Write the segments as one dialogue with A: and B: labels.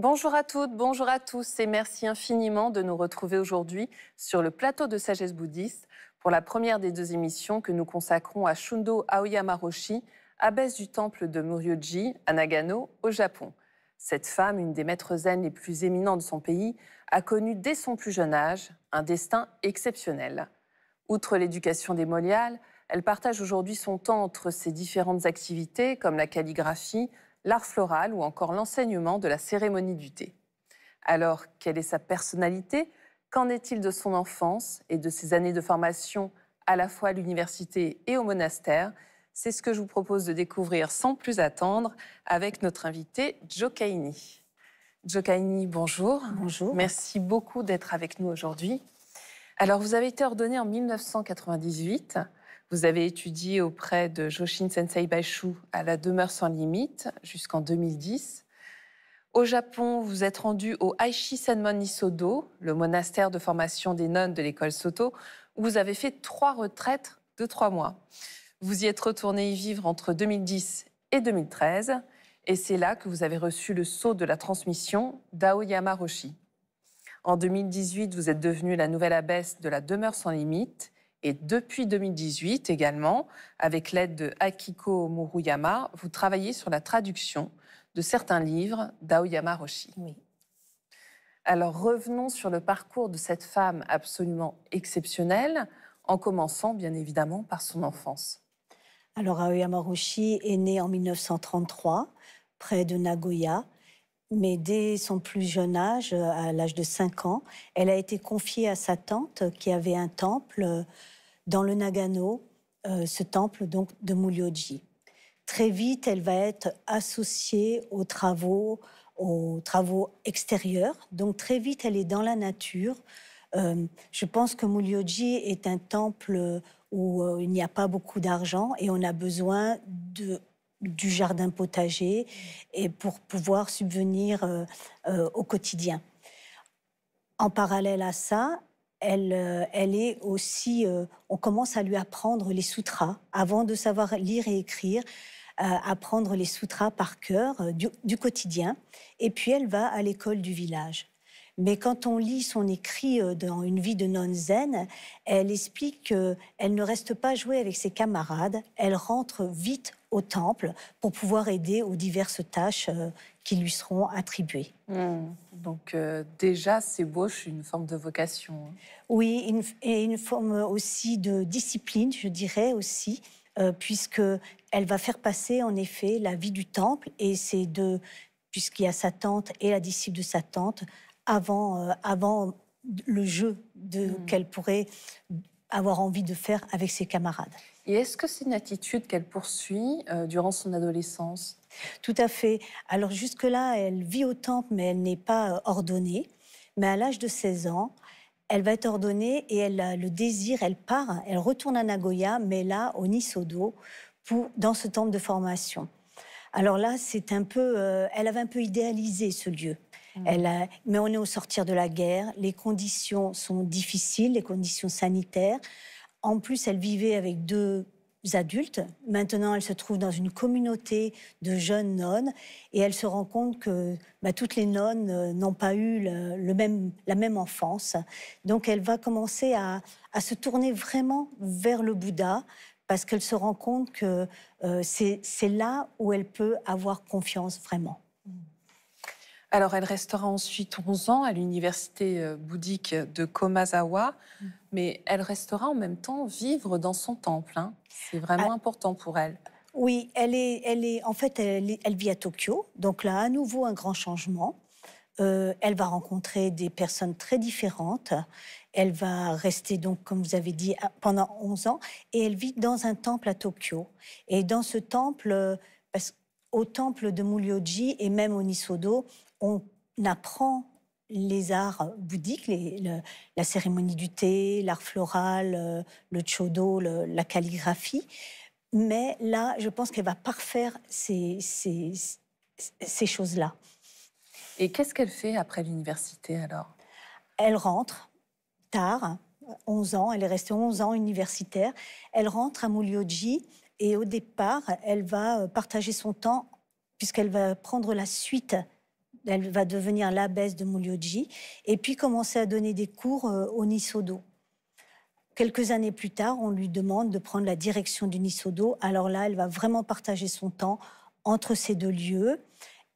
A: Bonjour à toutes, bonjour à tous et merci infiniment de nous retrouver aujourd'hui sur le plateau de Sagesse bouddhiste pour la première des deux émissions que nous consacrons à Shundo Aoyama Roshi, abbesse du temple de Muryoji à Nagano, au Japon. Cette femme, une des maîtres zen les plus éminents de son pays, a connu dès son plus jeune âge un destin exceptionnel. Outre l'éducation démoniale, elle partage aujourd'hui son temps entre ses différentes activités comme la calligraphie, l'art floral ou encore l'enseignement de la cérémonie du thé. Alors, quelle est sa personnalité? Qu'en est-il de son enfance et de ses années de formation à la fois à l'université et au monastère? C'est ce que je vous propose de découvrir sans plus attendre avec notre invité Jo Kaini. Jo Kaini, bonjour.
B: Bonjour.
A: Merci beaucoup d'être avec nous aujourd'hui. Alors, vous avez été ordonné en 1998. Vous avez étudié auprès de Joshin Sensei Baishu à la demeure sans limite jusqu'en 2010. Au Japon, vous êtes rendu au Aishi Senmon Nisodo, le monastère de formation des nonnes de l'école Soto, où vous avez fait 3 retraites de 3 mois. Vous y êtes retourné y vivre entre 2010 et 2013, et c'est là que vous avez reçu le sceau de la transmission d'Aoyama Roshi. En 2018, vous êtes devenue la nouvelle abbesse de la demeure sans limite. Et depuis 2018 également, avec l'aide de Akiko Muruyama, vous travaillez sur la traduction de certains livres d'Aoyama Roshi.
B: Oui.
A: Alors revenons sur le parcours de cette femme absolument exceptionnelle, en commençant bien évidemment par son enfance.
B: Alors, Aoyama Roshi est née en 1933, près de Nagoya. Mais dès son plus jeune âge, à l'âge de 5 ans, elle a été confiée à sa tante qui avait un temple dans le Nagano, ce temple donc de Muryoji. Très vite, elle va être associée aux travaux extérieurs. Donc très vite, elle est dans la nature. Je pense que Muryoji est un temple où il n'y a pas beaucoup d'argent et on a besoin du jardin potager et pour pouvoir subvenir au quotidien. En parallèle à ça, elle est aussi... on commence à lui apprendre les sutras. Avant de savoir lire et écrire, apprendre les sutras par cœur du quotidien. Et puis elle va à l'école du village. Mais quand on lit son écrit dans Une vie de nonne zen, elle explique qu'elle ne reste pas jouer avec ses camarades, elle rentre vite au temple pour pouvoir aider aux diverses tâches qui lui seront attribuées.
A: Donc déjà, s'ébauche une forme de vocation.
B: Oui, et une forme aussi de discipline, je dirais aussi, puisqu'elle va faire passer en effet la vie du temple, et c'est puisqu'il y a sa tante et la disciple de sa tante, avant le jeu qu'elle pourrait avoir envie de faire avec ses camarades.
A: Et est-ce que c'est une attitude qu'elle poursuit durant son adolescence?
B: Tout à fait. Alors jusque-là, elle vit au temple, mais elle n'est pas ordonnée. Mais à l'âge de 16 ans, elle va être ordonnée et elle a le désir, elle part, elle retourne à Nagoya, mais là, au Nisodo, dans ce temple de formation. Alors là, c'est un peu... elle avait un peu idéalisé ce lieu. Mais on est au sortir de la guerre, les conditions sont difficiles, les conditions sanitaires. En plus, elle vivait avec 2 adultes. Maintenant, elle se trouve dans une communauté de jeunes nonnes et elle se rend compte que toutes les nonnes n'ont pas eu la même enfance. Donc, elle va commencer à se tourner vraiment vers le Bouddha parce qu'elle se rend compte que c'est là où elle peut avoir confiance vraiment.
A: Alors, elle restera ensuite 11 ans à l'université bouddhique de Komazawa, mais elle restera en même temps vivre dans son temple. C'est vraiment important pour elle.
B: Oui, elle vit à Tokyo, donc là, à nouveau, un grand changement. Elle va rencontrer des personnes très différentes. Elle va rester, donc, comme vous avez dit, pendant 11 ans, et elle vit dans un temple à Tokyo. Et dans ce temple, au temple de Muryoji et même au Nisodo, on apprend les arts bouddhiques, la cérémonie du thé, l'art floral, le chodo, la calligraphie. Mais là, je pense qu'elle va parfaire ces choses-là.
A: Et qu'est-ce qu'elle fait après l'université alors?
B: Elle rentre tard, 11 ans, elle est restée 11 ans universitaire. Elle rentre à Muryoji et au départ, elle va partager son temps puisqu'elle va prendre la suite Elle va devenir l'abbesse de Mulyoji et puis commencer à donner des cours au Nisodo. Quelques années plus tard, on lui demande de prendre la direction du Nisodo. Alors là, elle va vraiment partager son temps entre ces deux lieux.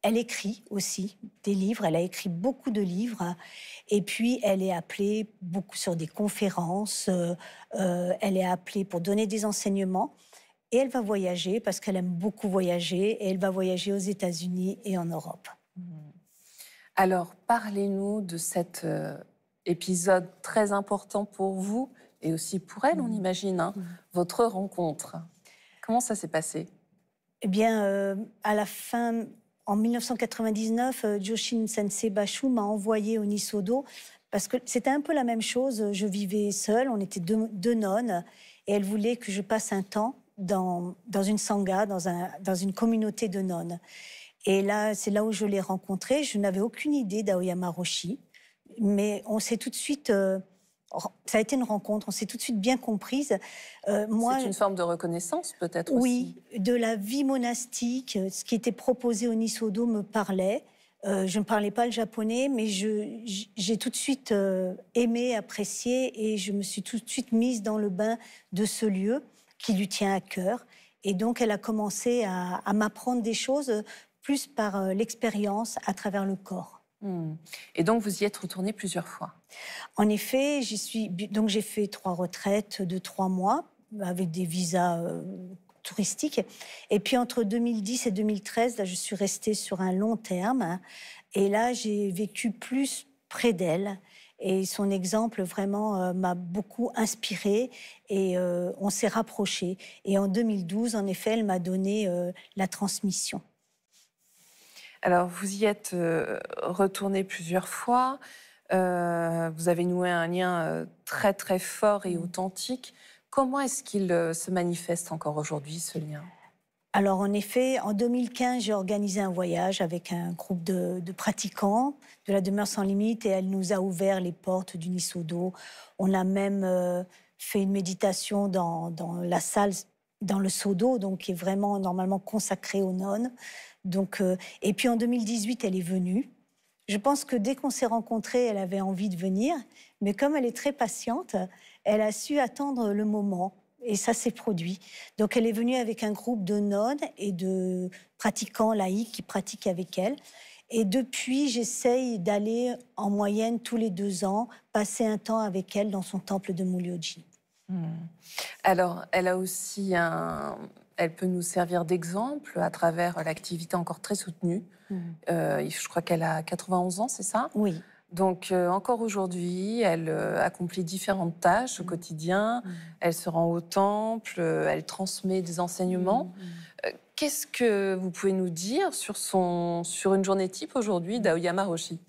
B: Elle écrit aussi des livres, elle a écrit beaucoup de livres. Et puis, elle est appelée beaucoup sur des conférences, elle est appelée pour donner des enseignements. Et elle va voyager parce qu'elle aime beaucoup voyager. Et elle va voyager aux États-Unis et en Europe.
A: Alors, parlez-nous de cet épisode très important pour vous et aussi pour elle, on imagine, hein, votre rencontre. Comment ça s'est passé?
B: Eh bien, à la fin, en 1999, Joshin Sensei Basho m'a envoyée au Nisodo parce que c'était un peu la même chose. Je vivais seule, on était deux nonnes et elle voulait que je passe un temps dans une sangha, dans une communauté de nonnes. Et là, c'est là où je l'ai rencontrée. Je n'avais aucune idée d'Aoyama Roshi, mais on s'est tout de suite... ça a été une rencontre, on s'est tout de suite bien comprise.
A: C'est une forme de reconnaissance, peut-être
B: oui,
A: aussi.
B: de la vie monastique, ce qui était proposé au Nisodo me parlait. Je ne parlais pas le japonais, mais j'ai tout de suite aimé, apprécié, et je me suis tout de suite mise dans le bain de ce lieu qui lui tient à cœur. Et donc, elle a commencé à m'apprendre des choses plus par l'expérience à travers le corps.
A: Et donc, vous y êtes retournée plusieurs fois?
B: En effet, j'ai fait 3 retraites de 3 mois avec des visas touristiques. Et puis, entre 2010 et 2013, là, je suis restée sur un long terme. Et là, j'ai vécu plus près d'elle. Et son exemple, vraiment, m'a beaucoup inspirée. Et on s'est rapprochés. Et en 2012, en effet, elle m'a donné la transmission.
A: Alors, vous y êtes retourné plusieurs fois. Vous avez noué un lien très, très fort et authentique. Comment est-ce qu'il se manifeste encore aujourd'hui, ce lien?
B: Alors, en effet, en 2015, j'ai organisé un voyage avec un groupe de pratiquants de la Demeure sans limite et elle nous a ouvert les portes du Nisodo. On a même fait une méditation dans la salle, dans le Sodo, donc qui est vraiment normalement consacré aux nonnes. Donc, et puis en 2018, elle est venue. Je pense que dès qu'on s'est rencontrés, elle avait envie de venir, mais comme elle est très patiente, elle a su attendre le moment. Et ça s'est produit. Donc elle est venue avec un groupe de nonnes et de pratiquants laïcs qui pratiquent avec elle. Et depuis, j'essaye d'aller en moyenne tous les 2 ans, passer un temps avec elle dans son temple de Mulyoji.
A: Alors, elle a aussi elle peut nous servir d'exemple à travers l'activité encore très soutenue. Je crois qu'elle a 91 ans, c'est ça?
B: Oui.
A: Donc, encore aujourd'hui, elle accomplit différentes tâches au quotidien. Elle se rend au temple, elle transmet des enseignements. Qu'est-ce que vous pouvez nous dire sur une journée type aujourd'hui d'Aoyama Roshi?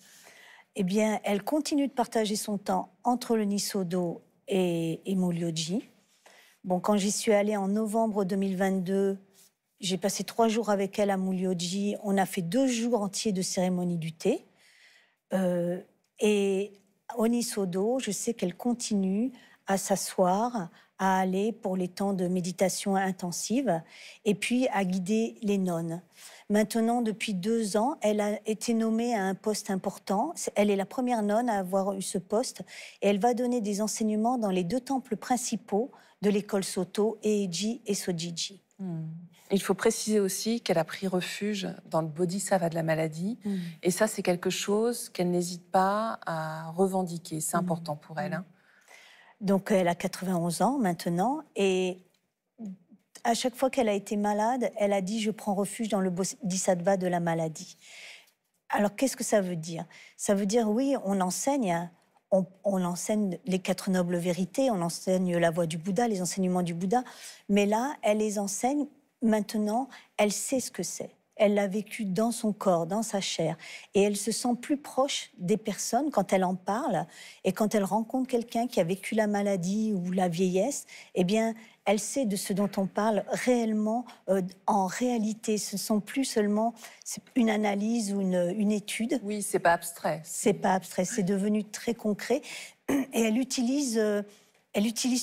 B: Eh bien, elle continue de partager son temps entre le Nisodo et Mulyoji. Bon, quand j'y suis allée en novembre 2022, j'ai passé 3 jours avec elle à Mulyoji. On a fait 2 jours entiers de cérémonie du thé. Et au Nisodo, je sais qu'elle continue à s'asseoir, à aller pour les temps de méditation intensive et puis à guider les nonnes. Maintenant, depuis 2 ans, elle a été nommée à un poste important. Elle est la première nonne à avoir eu ce poste et elle va donner des enseignements dans les 2 temples principaux de l'école Soto, Eiji et Sojiji.
A: Il faut préciser aussi qu'elle a pris refuge dans le Bodhisattva de la maladie. Et ça, c'est quelque chose qu'elle n'hésite pas à revendiquer. C'est important pour elle. Hein.
B: Donc, elle a 91 ans maintenant. Et à chaque fois qu'elle a été malade, elle a dit « je prends refuge dans le Bodhisattva de la maladie ». Alors, qu'est-ce que ça veut dire? Ça veut dire, oui, on enseigne... On enseigne les 4 nobles vérités, on enseigne la voie du Bouddha, les enseignements du Bouddha. Mais là, elle les enseigne. Maintenant, elle sait ce que c'est. Elle l'a vécu dans son corps, dans sa chair. Et elle se sent plus proche des personnes quand elle en parle. Et quand elle rencontre quelqu'un qui a vécu la maladie ou la vieillesse, eh bien, elle sait de ce dont on parle réellement, en réalité. Ce ne sont plus seulement une analyse ou une étude.
A: Oui, c'est pas abstrait.
B: C'est pas abstrait, c'est devenu très concret. Et elle utilise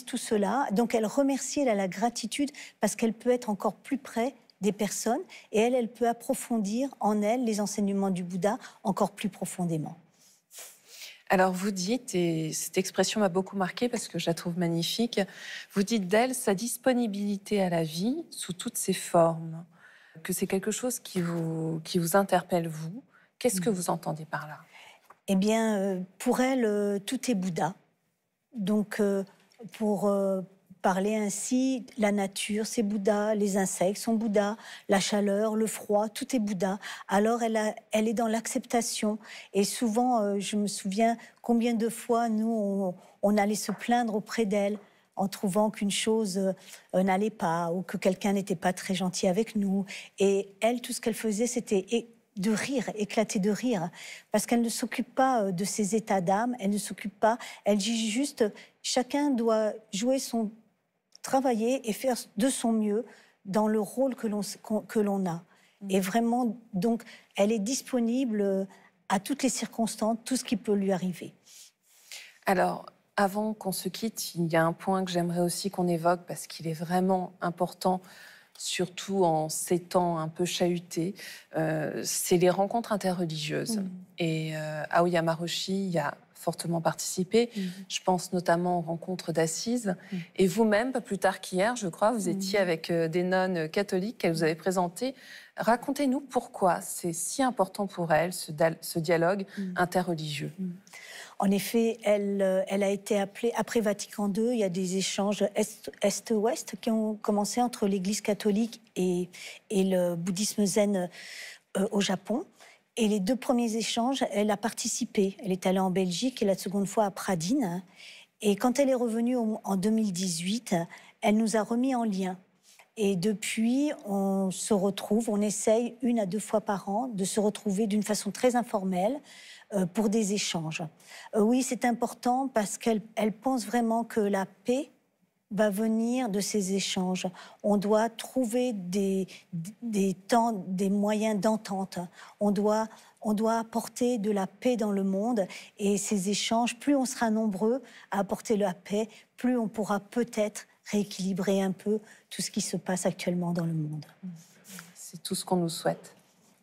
B: tout cela. Donc elle remercie, elle a la gratitude parce qu'elle peut être encore plus près des personnes et elle peut approfondir en elle les enseignements du Bouddha encore plus profondément.
A: Alors vous dites, et cette expression m'a beaucoup marquée parce que je la trouve magnifique, vous dites d'elle sa disponibilité à la vie sous toutes ses formes, que c'est quelque chose qui vous interpelle vous. Qu'est-ce que vous entendez par là?
B: Eh bien, pour elle, tout est Bouddha. Donc, pour parler ainsi, la nature, c'est Bouddha, les insectes sont Bouddha, la chaleur, le froid, tout est Bouddha. Alors, elle est dans l'acceptation. Et souvent, je me souviens combien de fois, nous, on allait se plaindre auprès d'elle en trouvant qu'une chose n'allait pas ou que quelqu'un n'était pas très gentil avec nous. Et elle, tout ce qu'elle faisait, c'était de rire, éclater de rire, parce qu'elle ne s'occupe pas de ses états d'âme, elle ne s'occupe pas, elle dit juste, chacun doit travailler et faire de son mieux dans le rôle que l'on a. Et vraiment, donc, elle est disponible à toutes les circonstances, tout ce qui peut lui arriver.
A: Alors, avant qu'on se quitte, il y a un point que j'aimerais aussi qu'on évoque parce qu'il est vraiment important, surtout en ces temps un peu chahutés, c'est les rencontres interreligieuses. Et Aoyama Roshi y a fortement participé. Je pense notamment aux rencontres d'assises. Et vous-même, pas plus tard qu'hier, je crois, vous étiez avec des nonnes catholiques qu'elle vous avait présentées. Racontez-nous pourquoi c'est si important pour elle, ce dialogue interreligieux.
B: En effet, elle a été appelée, après Vatican II, il y a des échanges Est-Ouest qui ont commencé entre l'Église catholique et le bouddhisme zen au Japon. Et les 2 premiers échanges, elle a participé. Elle est allée en Belgique et la seconde fois à Pradine. Et quand elle est revenue en 2018, elle nous a remis en lien. Et depuis, on se retrouve, on essaye 1 à 2 fois par an de se retrouver d'une façon très informelle pour des échanges. Oui, c'est important parce qu'elle pense vraiment que la paix va venir de ces échanges. On doit trouver des moyens d'entente. On doit apporter de la paix dans le monde. Et ces échanges, plus on sera nombreux à apporter la paix, plus on pourra peut-être rééquilibrer un peu tout ce qui se passe actuellement dans le monde.
A: C'est tout ce qu'on nous souhaite.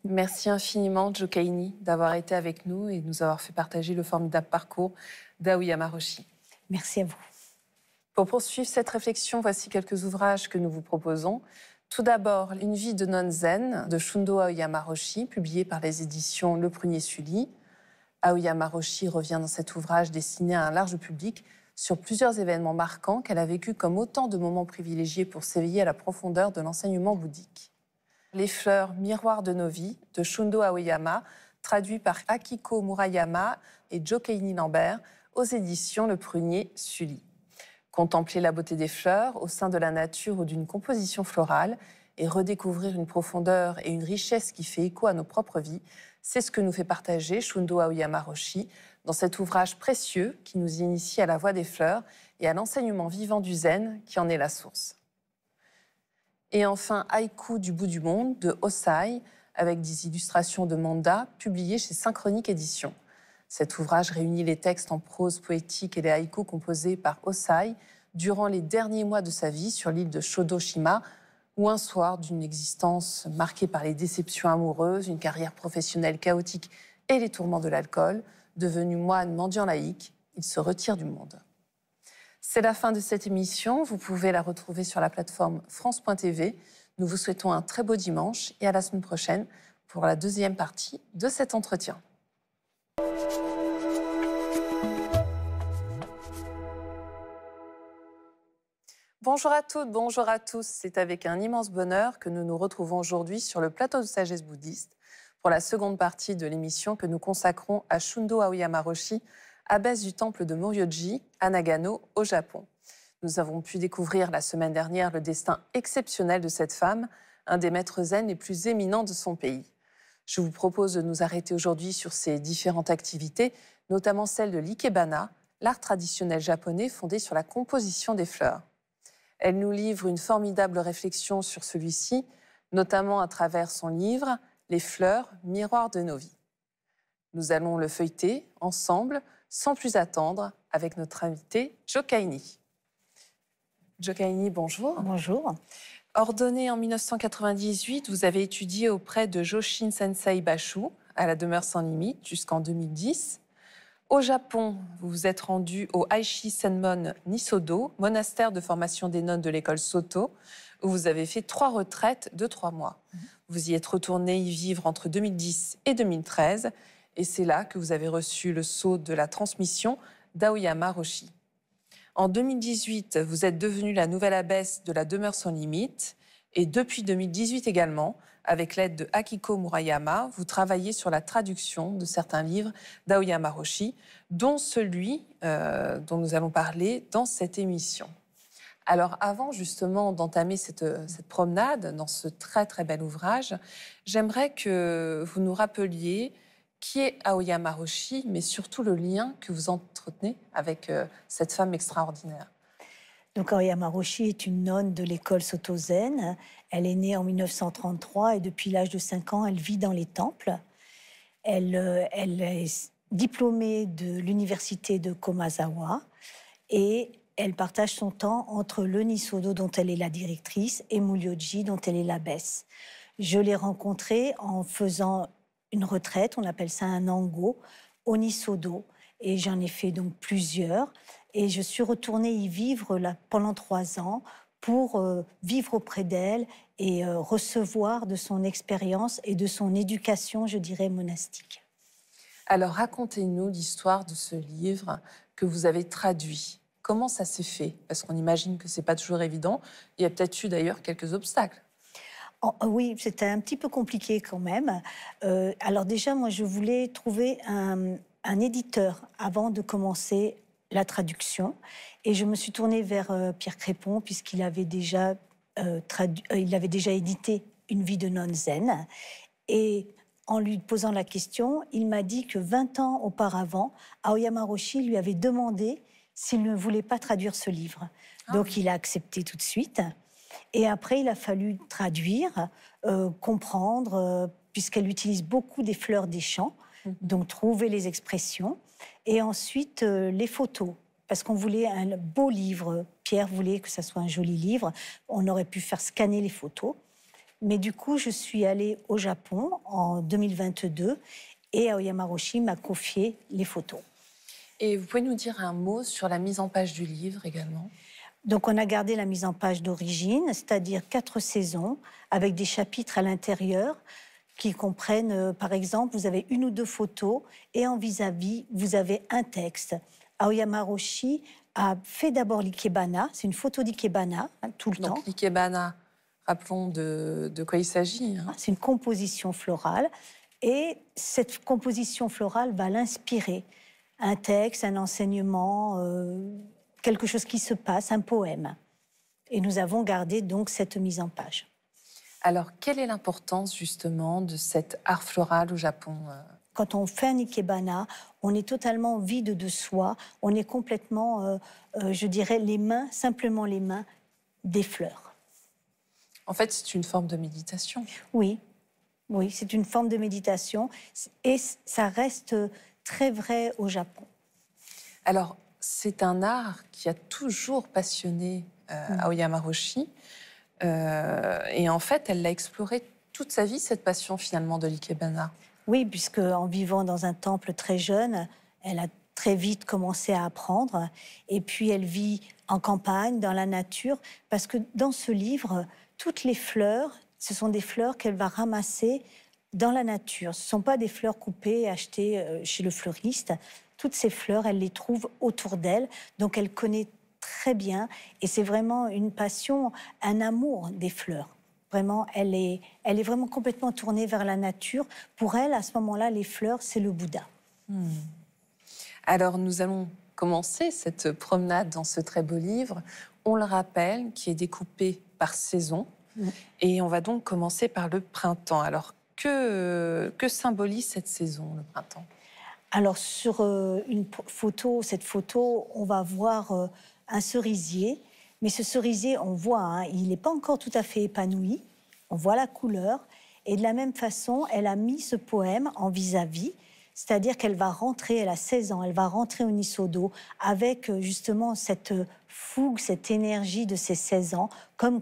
A: Merci infiniment, Jo Kaini, d'avoir été avec nous et de nous avoir fait partager le formidable parcours d'Aoyama Roshi.
B: Merci à vous.
A: Pour poursuivre cette réflexion, voici quelques ouvrages que nous vous proposons. Tout d'abord, Une vie de nonne zen de Shundo Aoyama Roshi, publié par les éditions Le Prunier Sully. Aoyama Roshi revient dans cet ouvrage destiné à un large public sur plusieurs événements marquants qu'elle a vécus comme autant de moments privilégiés pour s'éveiller à la profondeur de l'enseignement bouddhique. Les fleurs, miroirs de nos vies, de Shundo Aoyama, traduit par Akiko Murayama et Jo Kaini Lambert, aux éditions Le Prunier Sully. Contempler la beauté des fleurs au sein de la nature ou d'une composition florale et redécouvrir une profondeur et une richesse qui fait écho à nos propres vies, c'est ce que nous fait partager Shundo Aoyama Roshi dans cet ouvrage précieux qui nous initie à la voie des fleurs et à l'enseignement vivant du zen qui en est la source. Et enfin, Haïku du bout du monde de Hosai, avec des illustrations de Manda, publiées chez Synchronique Éditions. Cet ouvrage réunit les textes en prose poétique et les haïkus composés par Hosai durant les derniers mois de sa vie sur l'île de Shodoshima, où un soir d'une existence marquée par les déceptions amoureuses, une carrière professionnelle chaotique et les tourments de l'alcool, devenu moine mendiant laïque, il se retire du monde. C'est la fin de cette émission. Vous pouvez la retrouver sur la plateforme France.tv. Nous vous souhaitons un très beau dimanche et à la semaine prochaine pour la deuxième partie de cet entretien. Bonjour à toutes, bonjour à tous. C'est avec un immense bonheur que nous nous retrouvons aujourd'hui sur le plateau de sagesse bouddhiste pour la seconde partie de l'émission que nous consacrons à Shundo Aoyama Roshi, abbesse du temple de Moryoji à Nagano, au Japon. Nous avons pu découvrir la semaine dernière le destin exceptionnel de cette femme, un des maîtres zen les plus éminents de son pays. Je vous propose de nous arrêter aujourd'hui sur ses différentes activités, notamment celle de l'ikebana, l'art traditionnel japonais fondé sur la composition des fleurs. Elle nous livre une formidable réflexion sur celui-ci, notamment à travers son livre « Les fleurs, miroirs de nos vies ». Nous allons le feuilleter ensemble, sans plus attendre, avec notre invité Jo Kaini. Jo Kaini, bonjour.
B: Bonjour.
A: Ordonnée en 1998, vous avez étudié auprès de Joshin Sensei Bashu à la demeure sans limite jusqu'en 2010. Au Japon, vous vous êtes rendu au Aishi Senmon Nisodo, monastère de formation des nonnes de l'école Soto, où vous avez fait 3 retraites de 3 mois. Vous y êtes retourné y vivre entre 2010 et 2013, et c'est là que vous avez reçu le sceau de la transmission d'Aoyama Roshi. En 2018, vous êtes devenue la nouvelle abbesse de la demeure sans limite, et depuis 2018 également, avec l'aide de Akiko Murayama, vous travaillez sur la traduction de certains livres d'Aoyama Roshi, dont celui dont nous allons parler dans cette émission. Alors avant justement d'entamer cette promenade dans ce très très bel ouvrage, j'aimerais que vous nous rappeliez qui est Aoyama Roshi, mais surtout le lien que vous entretenez avec cette femme extraordinaire.
B: Donc Aoyama Roshi est une nonne de l'école Soto Zen. Elle est née en 1933 et depuis l'âge de 5 ans, elle vit dans les temples. Elle est diplômée de l'université de Komazawa et elle partage son temps entre le Nisodo, dont elle est la directrice, et Muryoji, dont elle est l'abbesse. Je l'ai rencontrée en faisant une retraite, on appelle ça un ango, au Nisodo. Et j'en ai fait donc plusieurs. Et je suis retournée y vivre là, pendant 3 ans pour vivre auprès d'elle et recevoir de son expérience et de son éducation, je dirais, monastique.
A: Alors racontez-nous l'histoire de ce livre que vous avez traduit. Comment ça s'est fait? Parce qu'on imagine que ce n'est pas toujours évident. Il y a peut-être eu d'ailleurs quelques obstacles.
B: Oh, oui, c'était un petit peu compliqué quand même. Alors déjà, moi, je voulais trouver un éditeur avant de commencer la traduction. Et je me suis tournée vers Pierre Crépon, puisqu'il avait déjà, il avait déjà édité Une vie de nonne zen. Et en lui posant la question, il m'a dit que 20 ans auparavant, Aoyama Roshi lui avait demandé s'il ne voulait pas traduire ce livre. Donc il a accepté tout de suite. Et après, il a fallu traduire, comprendre, puisqu'elle utilise beaucoup des fleurs des champs, donc trouver les expressions. Et ensuite, les photos, parce qu'on voulait un beau livre. Pierre voulait que ça soit un joli livre. On aurait pu faire scanner les photos. Mais du coup, je suis allée au Japon en 2022 et Aoyama Roshi m'a confié les photos.
A: Et vous pouvez nous dire un mot sur la mise en page du livre également?
B: Donc on a gardé la mise en page d'origine, c'est-à-dire 4 saisons, avec des chapitres à l'intérieur qui comprennent, par exemple, vous avez 1 ou 2 photos, et en vis-à-vis, vous avez un texte. Aoyama Roshi a fait d'abord l'ikebana, c'est une photo d'ikebana, tout le temps.
A: Donc l'ikebana, rappelons de quoi il s'agit.
B: C'est une composition florale, et cette composition florale va l'inspirer. Un texte, un enseignement, quelque chose qui se passe, un poème. Et nous avons gardé donc cette mise en page.
A: Alors, quelle est l'importance justement de cet art floral au Japon?
B: Quand on fait un ikebana, on est totalement vide de soi, on est complètement, je dirais, simplement les mains des fleurs.
A: En fait, c'est une forme de méditation.
B: Oui, oui, c'est une forme de méditation et ça reste très vrai au Japon.
A: Alors, c'est un art qui a toujours passionné Aoyama Roshi. Et en fait, elle l'a exploré toute sa vie, cette passion finalement de l'ikebana.
B: Oui, puisque en vivant dans un temple très jeune, elle a très vite commencé à apprendre. Et puis elle vit en campagne, dans la nature, parce que dans ce livre, toutes les fleurs, ce sont des fleurs qu'elle va ramasser dans la nature. Ce ne sont pas des fleurs coupées et achetées chez le fleuriste. Toutes ces fleurs, elle les trouve autour d'elle, donc elle connaît très bien. Et c'est vraiment une passion, un amour des fleurs. Vraiment, elle est vraiment complètement tournée vers la nature. Pour elle, à ce moment-là, les fleurs, c'est le Bouddha.
A: Alors, nous allons commencer cette promenade dans ce très beau livre. On le rappelle, qui est découpé par saison. Et on va donc commencer par le printemps. Alors, que symbolise cette saison, le printemps?
B: Alors, sur cette photo, on va voir un cerisier. Mais ce cerisier, on voit, il n'est pas encore tout à fait épanoui. On voit la couleur. Et de la même façon, elle a mis ce poème en vis-à-vis. C'est-à-dire qu'elle va rentrer, elle a 16 ans, elle va rentrer au Nisodo avec justement cette fougue, cette énergie de ses 16 ans, comme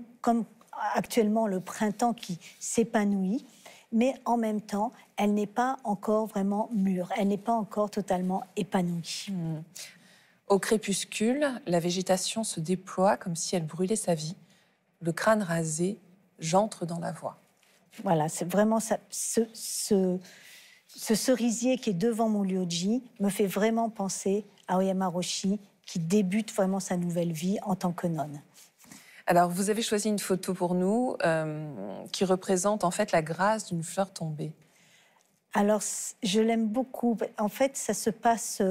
B: actuellement le printemps qui s'épanouit, mais en même temps, elle n'est pas encore vraiment mûre, elle n'est pas encore totalement épanouie.
A: Au crépuscule, la végétation se déploie comme si elle brûlait sa vie. Le crâne rasé, j'entre dans la voie.
B: Voilà, c'est vraiment ça. Ce cerisier qui est devant Mulyoji me fait vraiment penser à Aoyama Roshi, qui débute vraiment sa nouvelle vie en tant que nonne.
A: Alors, vous avez choisi une photo pour nous qui représente en fait la grâce d'une fleur tombée.
B: Alors, je l'aime beaucoup. En fait, ça se passe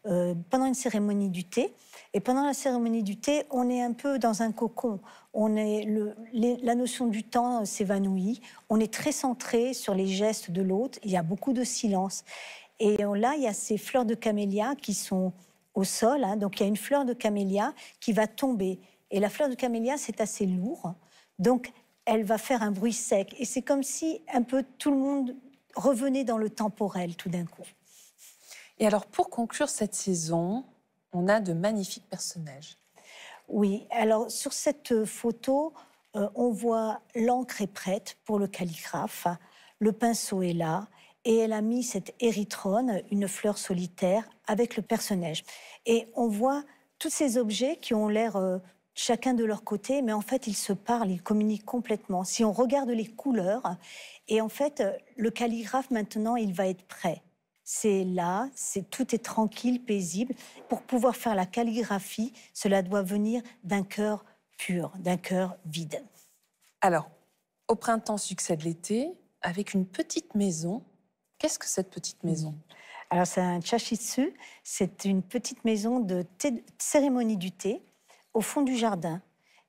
B: pendant une cérémonie du thé. Et pendant la cérémonie du thé, on est un peu dans un cocon. La notion du temps s'évanouit. On est très centré sur les gestes de l'autre. Il y a beaucoup de silence. Et là, il y a ces fleurs de camélia qui sont au sol. Hein. Donc, il y a une fleur de camélia qui va tomber. Et la fleur de camélia, c'est assez lourd. Donc, elle va faire un bruit sec. Et c'est comme si un peu tout le monde revenait dans le temporel tout d'un coup.
A: Et alors, pour conclure cette saison, on a de magnifiques personnages.
B: Oui, alors sur cette photo, on voit l'encre est prête pour le calligraphe, le pinceau est là, et elle a mis cette érythrone, une fleur solitaire, avec le personnage. Et on voit tous ces objets qui ont l'air chacun de leur côté, mais en fait, ils se parlent, ils communiquent complètement. Si on regarde les couleurs, et en fait, le calligraphe, maintenant, il va être prêt. C'est là, tout est tranquille, paisible. Pour pouvoir faire la calligraphie, cela doit venir d'un cœur pur, d'un cœur vide.
A: Alors, au printemps succède l'été, avec une petite maison. Qu'est-ce que cette petite maison ?
B: Alors, c'est un chashitsu, c'est une petite maison de cérémonie du thé au fond du jardin.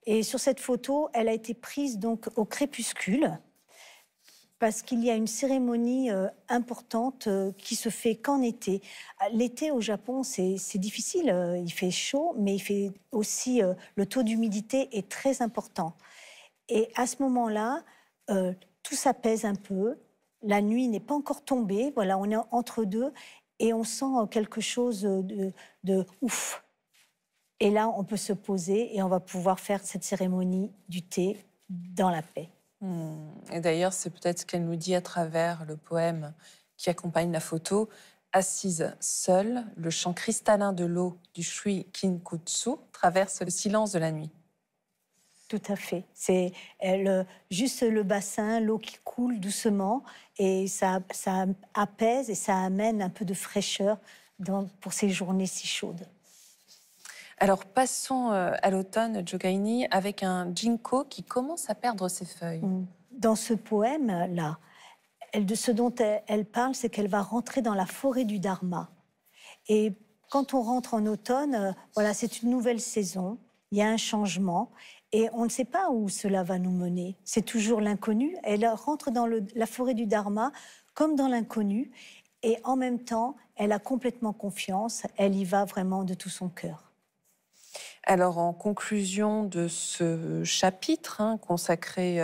B: Et sur cette photo, elle a été prise donc au crépuscule, parce qu'il y a une cérémonie importante qui se fait qu'en été. L'été au Japon, c'est difficile, il fait chaud, mais il fait aussi, le taux d'humidité est très important. Et à ce moment-là, tout s'apaise un peu, la nuit n'est pas encore tombée, voilà, on est entre deux, et on sent quelque chose de ouf. Et là, on peut se poser et on va pouvoir faire cette cérémonie du thé dans la paix.
A: Et d'ailleurs, c'est peut-être ce qu'elle nous dit à travers le poème qui accompagne la photo. Assise seule, le chant cristallin de l'eau du Shui Kinkutsu traverse le silence de la nuit.
B: Tout à fait. C'est juste le bassin, l'eau qui coule doucement, et ça apaise et ça amène un peu de fraîcheur pour ces journées si chaudes.
A: Alors passons à l'automne, Jogaini, avec un ginkgo qui commence à perdre ses feuilles.
B: Dans ce poème-là, ce dont elle parle, c'est qu'elle va rentrer dans la forêt du Dharma. Et quand on rentre en automne, voilà, c'est une nouvelle saison, il y a un changement, et on ne sait pas où cela va nous mener. C'est toujours l'inconnu. Elle rentre dans la forêt du Dharma comme dans l'inconnu, et en même temps, elle a complètement confiance, elle y va vraiment de tout son cœur.
A: Alors, en conclusion de ce chapitre consacré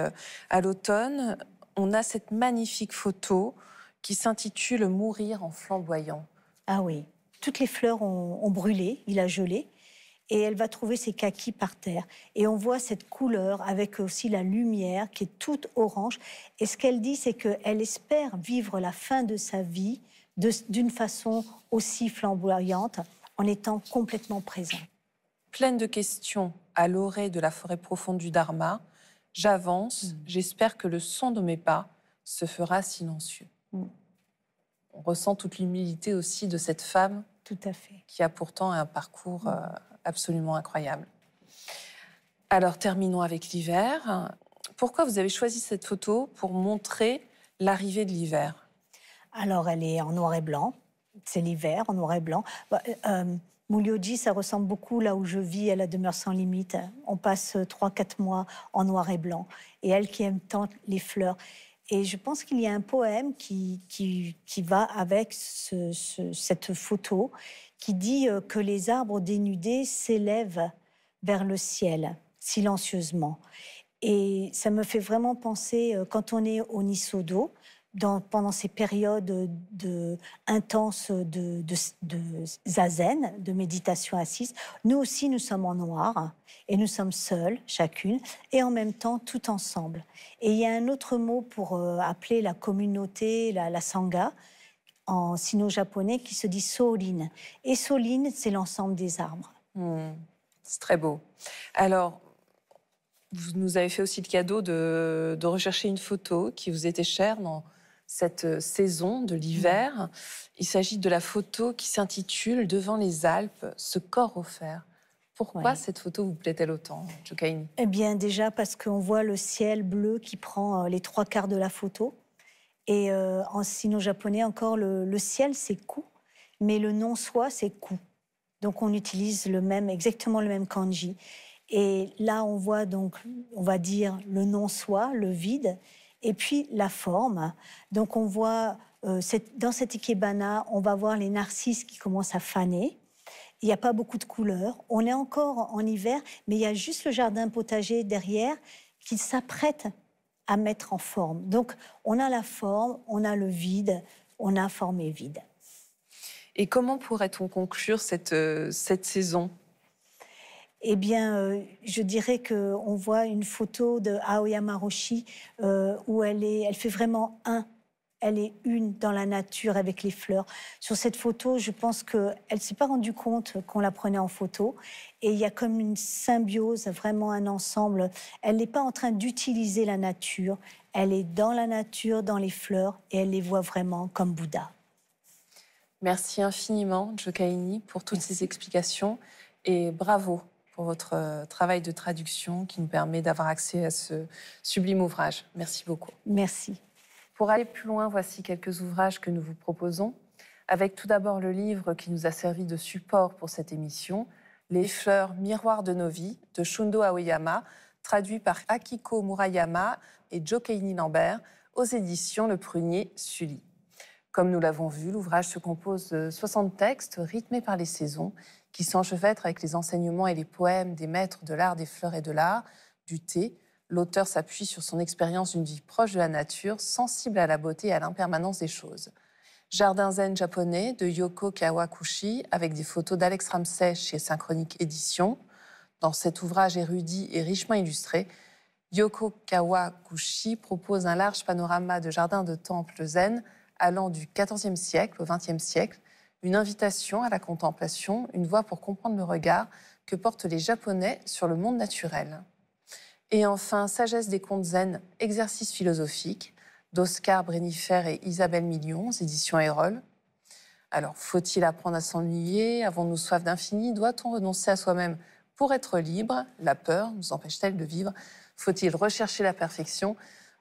A: à l'automne, on a cette magnifique photo qui s'intitule « Mourir en flamboyant ».
B: Ah oui, toutes les fleurs ont brûlé, il a gelé, et elle va trouver ses kakis par terre. Et on voit cette couleur avec aussi la lumière qui est toute orange. Et ce qu'elle dit, c'est qu'elle espère vivre la fin de sa vie d'une façon aussi flamboyante, en étant complètement présente.
A: Pleine de questions à l'orée de la forêt profonde du Dharma, j'avance, j'espère que le son de mes pas se fera silencieux. On ressent toute l'humilité aussi de cette femme.
B: Tout à fait.
A: Qui a pourtant un parcours absolument incroyable. Alors, terminons avec l'hiver. Pourquoi vous avez choisi cette photo pour montrer l'arrivée de l'hiver?
B: Alors, elle est en noir et blanc. C'est l'hiver, en noir et blanc. Mulyoji, ça ressemble beaucoup là où je vis, à la demeure sans limite. On passe 3-4 mois en noir et blanc. Et elle qui aime tant les fleurs. Et je pense qu'il y a un poème qui va avec cette photo, qui dit que les arbres dénudés s'élèvent vers le ciel, silencieusement. Et ça me fait vraiment penser, quand on est au Nisodo, pendant ces périodes intenses de zazen, de méditation assise, nous aussi, nous sommes en noir et nous sommes seuls, chacune, et en même temps, tout ensemble. Et il y a un autre mot pour appeler la communauté, la sangha, en sino-japonais, qui se dit Sorin. Et Sorin, c'est l'ensemble des arbres.
A: C'est très beau. Alors, vous nous avez fait aussi le cadeau de rechercher une photo qui vous était chère dans cette saison de l'hiver. Il s'agit de la photo qui s'intitule « Devant les Alpes, ce corps offert ». Pourquoi cette photo vous plaît-elle autant, Jokaini?
B: Eh bien, déjà parce qu'on voit le ciel bleu qui prend les 3/4 de la photo. Et en sino-japonais encore, le ciel, c'est ku, mais le non-soi, c'est ku. Donc, on utilise exactement le même kanji. Et là, on voit donc, on va dire, le non-soi, le vide, et puis la forme. Donc, on voit, dans cette ikebana, on va voir les narcisses qui commencent à faner. Il n'y a pas beaucoup de couleurs. On est encore en hiver, mais il y a juste le jardin potager derrière qui s'apprête à mettre en forme. Donc, on a la forme, on a le vide, on a forme et vide.
A: Et comment pourrait-on conclure cette saison?
B: Eh bien, je dirais qu'on voit une photo de Aoyama Roshi où elle fait vraiment elle est une dans la nature avec les fleurs. Sur cette photo, je pense qu'elle ne s'est pas rendue compte qu'on la prenait en photo. Et il y a comme une symbiose, vraiment un ensemble. Elle n'est pas en train d'utiliser la nature. Elle est dans la nature, dans les fleurs, et elle les voit vraiment comme Bouddha.
A: Merci infiniment, Jokaini, pour toutes ces explications. Et bravo pour votre travail de traduction qui nous permet d'avoir accès à ce sublime ouvrage. Merci beaucoup.
B: Merci.
A: Pour aller plus loin, voici quelques ouvrages que nous vous proposons, avec tout d'abord le livre qui nous a servi de support pour cette émission, Les fleurs miroirs de nos vies, de Shundo Aoyama, traduit par Akiko Murayama et Jokaini Lambert, aux éditions Le Prunier Sully. Comme nous l'avons vu, l'ouvrage se compose de 60 textes rythmés par les saisons, qui s'enchevêtrent avec les enseignements et les poèmes des maîtres de l'art des fleurs et de l'art, du thé. L'auteur s'appuie sur son expérience d'une vie proche de la nature, sensible à la beauté et à l'impermanence des choses. Jardin zen japonais de Yoko Kawakuchi, avec des photos d'Alex Ramsey chez Synchronique Éditions. Dans cet ouvrage érudit et richement illustré, Yoko Kawakuchi propose un large panorama de jardins de temples zen allant du XIVe siècle au XXe siècle, une invitation à la contemplation, une voie pour comprendre le regard que portent les Japonais sur le monde naturel. Et enfin, Sagesse des contes zen, exercice philosophique, d'Oscar Brénifer et Isabelle Million, éditions Erol. Alors, faut-il apprendre à s'ennuyer? Avons-nous soif d'infini? Doit-on renoncer à soi-même pour être libre? La peur nous empêche-t-elle de vivre? Faut-il rechercher la perfection?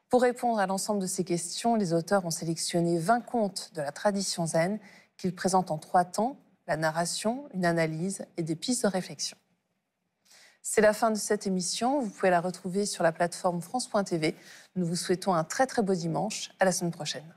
A: Pour répondre à l'ensemble de ces questions, les auteurs ont sélectionné 20 contes de la tradition zen qu'ils présentent en 3 temps, la narration, une analyse et des pistes de réflexion. C'est la fin de cette émission. Vous pouvez la retrouver sur la plateforme France.tv. Nous vous souhaitons un très très beau dimanche. À la semaine prochaine.